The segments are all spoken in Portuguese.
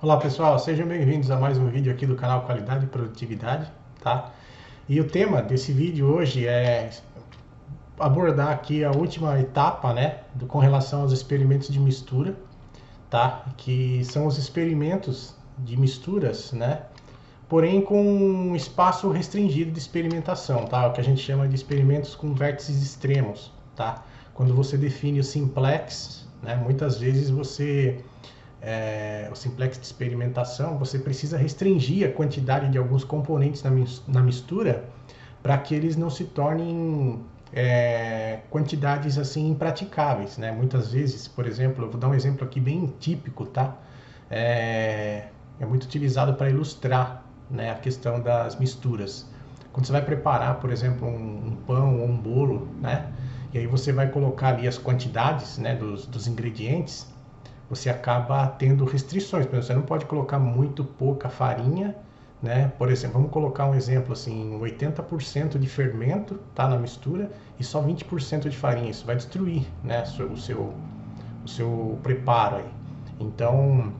Olá pessoal, sejam bem-vindos a mais um vídeo aqui do canal Qualidade e Produtividade, tá? E o tema desse vídeo hoje é abordar aqui a última etapa, né, com relação aos experimentos de mistura, tá? Que são os experimentos de misturas, né? Porém com um espaço restringido de experimentação, tá? O que a gente chama de experimentos com vértices extremos, tá? Quando você define o simplex, né, muitas vezes o simplex de experimentação, você precisa restringir a quantidade de alguns componentes na mistura para que eles não se tornem quantidades assim impraticáveis, né? Muitas vezes, por exemplo, eu vou dar um exemplo aqui bem típico, tá? É muito utilizado para ilustrar, né, a questão das misturas. Quando você vai preparar, por exemplo, um pão ou um bolo, né? E aí você vai colocar ali as quantidades, né, dos ingredientes, você acaba tendo restrições. Por exemplo, você não pode colocar muito pouca farinha, né? Por exemplo, vamos colocar um exemplo assim, 80% de fermento tá na mistura e só 20% de farinha. Isso vai destruir, né, o seu preparo aí. Então,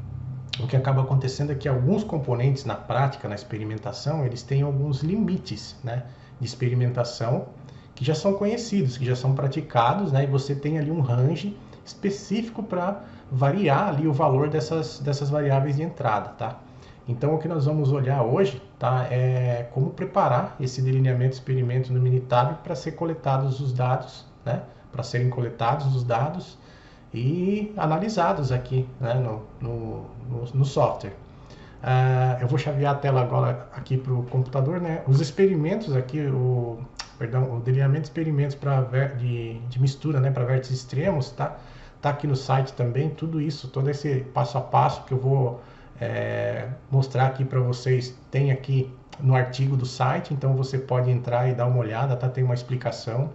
o que acaba acontecendo é que alguns componentes na prática, na experimentação, eles têm alguns limites, né, de experimentação que já são conhecidos, que já são praticados, né, e você tem ali um range específico para variar ali o valor dessas variáveis de entrada, tá? Então o que nós vamos olhar hoje, tá, é como preparar esse delineamento de experimento no Minitab para ser coletados os dados, né, para serem coletados os dados e analisados aqui, né, no software. Eu vou chavear a tela agora aqui para o computador, né? Os experimentos aqui, o delineamento de experimentos de mistura, né, para vértices extremos, tá? Tá aqui no site também, tudo isso, todo esse passo a passo que eu vou mostrar aqui para vocês, tem aqui no artigo do site, então você pode entrar e dar uma olhada, tá? Tem uma explicação,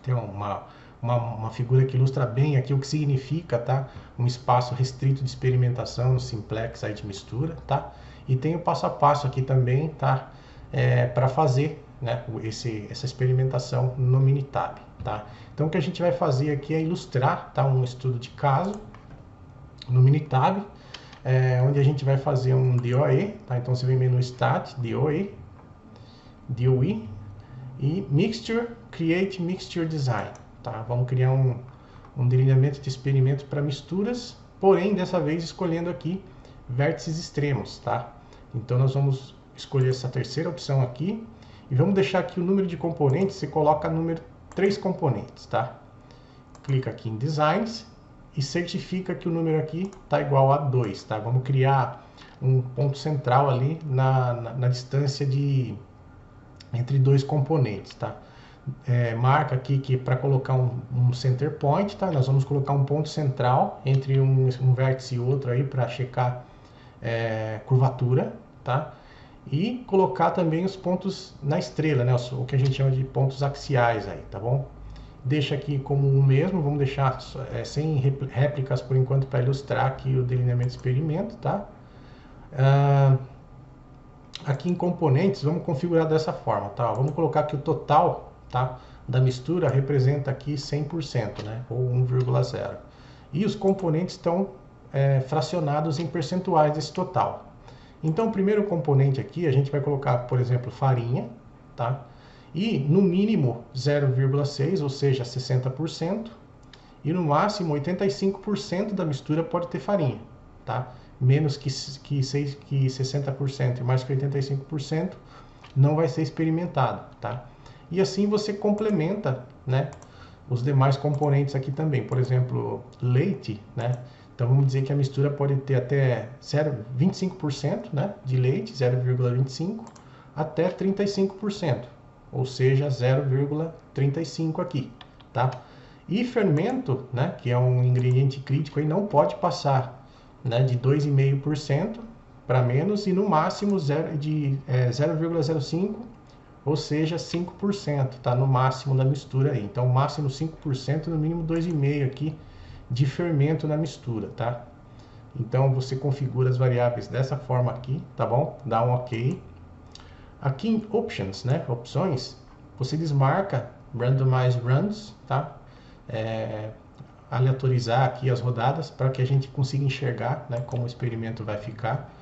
tem uma figura que ilustra bem aqui o que significa, tá? Um espaço restrito de experimentação no simplex aí de mistura, tá? E tem o passo a passo aqui também, tá? Para fazer, né, essa experimentação no Minitab, tá? Então o que a gente vai fazer aqui é ilustrar, tá, um estudo de caso no Minitab, onde a gente vai fazer um DOE, tá? Então você vem menu Stat, DOE e Mixture, Create Mixture Design, tá? Vamos criar um delineamento de experimento para misturas, porém dessa vez escolhendo aqui vértices extremos, tá? Então nós vamos escolher essa terceira opção aqui e vamos deixar aqui o número de componentes, você coloca número 3 componentes, tá? Clica aqui em Designs e certifica que o número aqui está igual a 2, tá? Vamos criar um ponto central ali na distância entre dois componentes, tá? Marca aqui que para colocar um center point, tá? Nós vamos colocar um ponto central entre um vértice e outro aí para checar curvatura, tá? E colocar também os pontos na estrela, né? O que a gente chama de pontos axiais aí, tá bom? Deixa aqui como o mesmo, vamos deixar sem réplicas por enquanto para ilustrar aqui o delineamento de experimento, tá? Aqui em componentes, vamos configurar dessa forma, tá? Vamos colocar que o total, tá, da mistura representa aqui 100%, né? Ou 1,0. E os componentes estão fracionados em percentuais desse total. Então, o primeiro componente aqui, a gente vai colocar, por exemplo, farinha, tá? E no mínimo 0,6, ou seja, 60%, e no máximo 85% da mistura pode ter farinha, tá? Menos que 60% e mais que 85% não vai ser experimentado, tá? E assim você complementa, né, os demais componentes aqui também. Por exemplo, leite, né? Então vamos dizer que a mistura pode ter até 25%, né, de leite, 0,25 até 35%, ou seja, 0,35 aqui, tá? E fermento, né, que é um ingrediente crítico, aí não pode passar, né, de 2,5% para menos e no máximo 0,05, ou seja, 5%, tá? No máximo da mistura aí. Então, máximo 5%, no mínimo 2,5% aqui de fermento na mistura, tá? Então, você configura as variáveis dessa forma aqui, tá bom? Dá um OK. Aqui em Options, né, opções, você desmarca Randomize Runs, tá? aleatorizar aqui as rodadas para que a gente consiga enxergar, né, como o experimento vai ficar.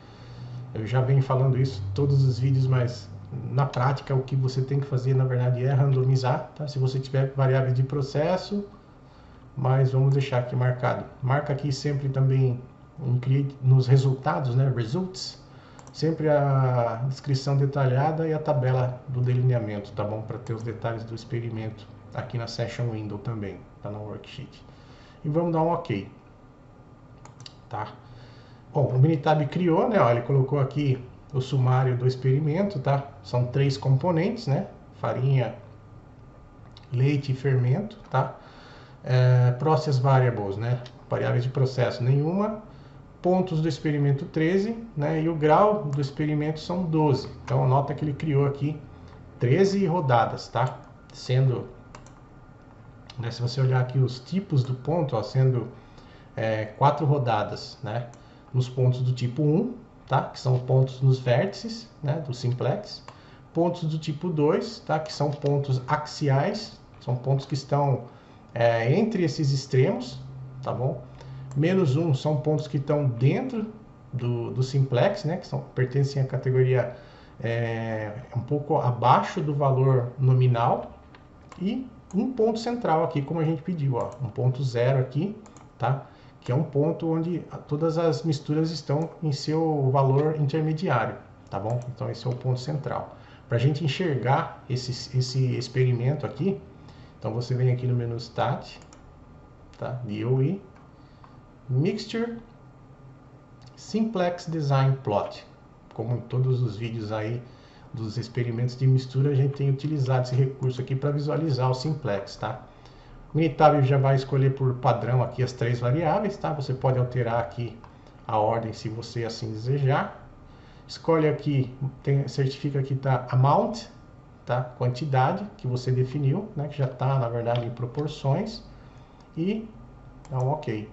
Eu já venho falando isso em todos os vídeos, mas na prática o que você tem que fazer na verdade é randomizar, tá? Se você tiver variáveis de processo, mas vamos deixar aqui marcado. Marca aqui sempre também nos resultados, né, results, sempre a descrição detalhada e a tabela do delineamento, tá bom? Para ter os detalhes do experimento aqui na Session Window também, tá na worksheet. E vamos dar um OK, tá? Bom, o Minitab criou, né? Ó, ele colocou aqui o sumário do experimento, tá? São 3 componentes, né? Farinha, leite e fermento, tá? Process variables, né? Variáveis de processo nenhuma. Pontos do experimento 13, né? E o grau do experimento são 12. Então nota que ele criou aqui 13 rodadas, tá? Sendo, né, se você olhar aqui os tipos do ponto, ó, sendo 4 rodadas, né? Nos pontos do tipo 1, tá? Que são pontos nos vértices, né, do simplex. Pontos do tipo 2, tá? Que são pontos axiais, são pontos que estão entre esses extremos, tá bom? Menos 1 são pontos que estão dentro do simplex, né? Que pertencem à categoria um pouco abaixo do valor nominal. E um ponto central aqui, como a gente pediu, ó, um ponto 0 aqui, tá? Que é um ponto onde todas as misturas estão em seu valor intermediário, tá bom? Então esse é o ponto central. Para a gente enxergar esse experimento aqui, então você vem aqui no menu Stat, tá? DOE, Mixture, Simplex Design Plot. Como em todos os vídeos aí dos experimentos de mistura, a gente tem utilizado esse recurso aqui para visualizar o simplex, tá? O Minitab já vai escolher por padrão aqui as 3 variáveis, tá? Você pode alterar aqui a ordem se você assim desejar. Escolhe aqui, certifica que tá amount, tá? Quantidade que você definiu, né? Que já está na verdade em proporções, e dá um OK.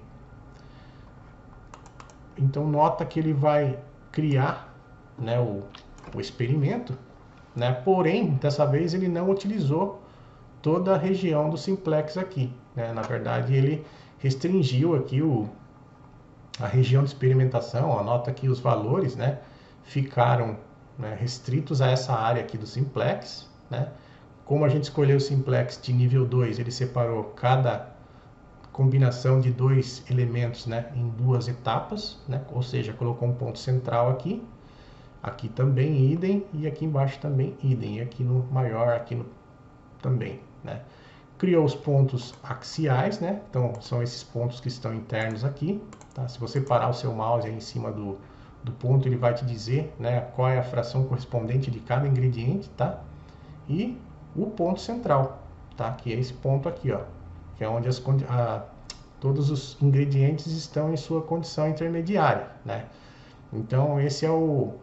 Então nota que ele vai criar, né, o experimento, né? Porém dessa vez ele não utilizou toda a região do simplex aqui, né? Na verdade ele restringiu aqui a região de experimentação. Ó, nota que os valores, né, ficaram, né, restritos a essa área aqui do simplex, né? Como a gente escolheu o simplex de nível 2, ele separou cada combinação de 2 elementos, né, em 2 etapas, né? Ou seja, colocou um ponto central aqui, aqui também idem, e aqui embaixo também idem, e aqui no maior, aqui no também, né? Criou os pontos axiais, né? Então são esses pontos que estão internos aqui, tá? Se você parar o seu mouse aí em cima do ponto, ele vai te dizer, né, qual é a fração correspondente de cada ingrediente, tá? E o ponto central, tá? Que é esse ponto aqui, ó, que é onde todos os ingredientes estão em sua condição intermediária, né? Então esse é o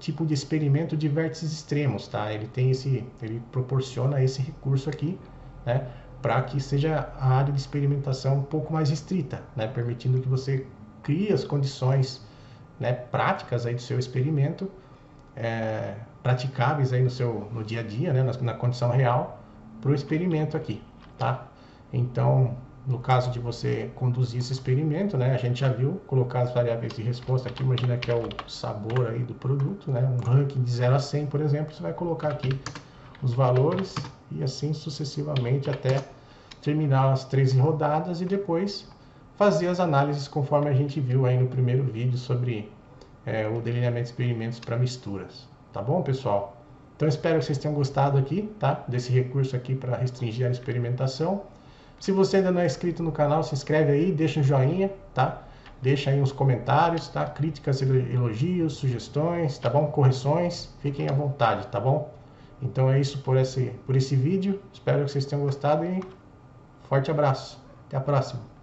tipo de experimento de vértices extremos, tá? Ele proporciona esse recurso aqui, né, para que seja a área de experimentação um pouco mais restrita, né, permitindo que você crie as condições, né, práticas aí do seu experimento, praticáveis aí no dia a dia, né, na condição real, para o experimento aqui, tá? Então, no caso de você conduzir esse experimento, né, a gente já viu colocar as variáveis de resposta aqui. Imagina que é o sabor aí do produto, né, um ranking de 0 a 100, por exemplo, você vai colocar aqui os valores e assim sucessivamente até terminar as 13 rodadas e depois fazer as análises conforme a gente viu aí no primeiro vídeo sobre o delineamento de experimentos para misturas. Tá bom, pessoal? Então espero que vocês tenham gostado aqui, tá, desse recurso aqui para restringir a experimentação. Se você ainda não é inscrito no canal, se inscreve aí, deixa um joinha, tá? Deixa aí uns comentários, tá? Críticas, elogios, sugestões, tá bom? Correções, fiquem à vontade, tá bom? Então é isso por esse vídeo. Espero que vocês tenham gostado e forte abraço. Até a próxima.